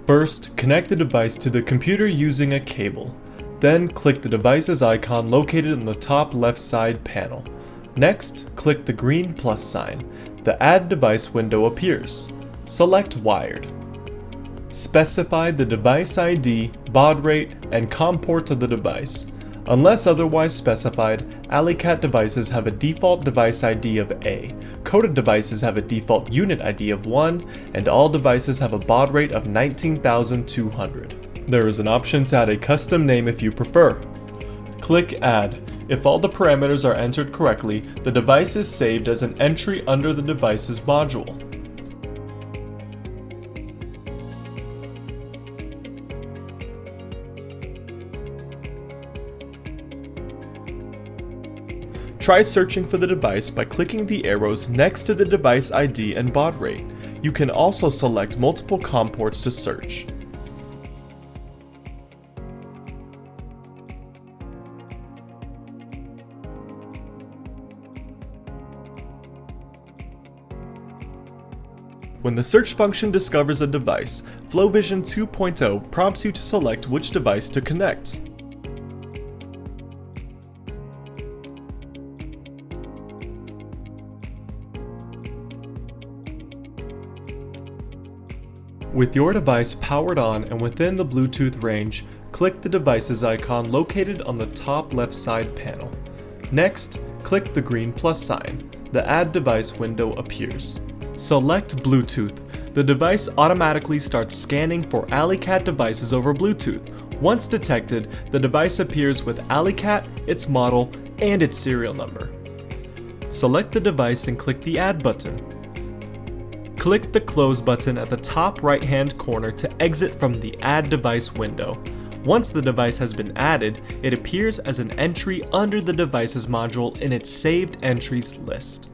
First, connect the device to the computer using a cable. Then, click the device's icon located in the top left side panel. Next, click the green plus sign. The Add Device window appears. Select Wired. Specify the device ID, baud rate, and COM port of the device. Unless otherwise specified, Alicat devices have a default device ID of A, CODA devices have a default unit ID of 1, and all devices have a baud rate of 19,200. There is an option to add a custom name if you prefer. Click Add. If all the parameters are entered correctly, the device is saved as an entry under the device's module. Try searching for the device by clicking the arrows next to the device ID and baud rate. You can also select multiple COM ports to search. When the search function discovers a device, FlowVision 2.0 prompts you to select which device to connect. With your device powered on and within the Bluetooth range, click the device's icon located on the top left side panel. Next, click the green plus sign. The Add Device window appears. Select Bluetooth. The device automatically starts scanning for Alicat devices over Bluetooth. Once detected, the device appears with Alicat, its model, and its serial number. Select the device and click the Add button. Click the Close button at the top right-hand corner to exit from the Add Device window. Once the device has been added, it appears as an entry under the device's module in its Saved Entries list.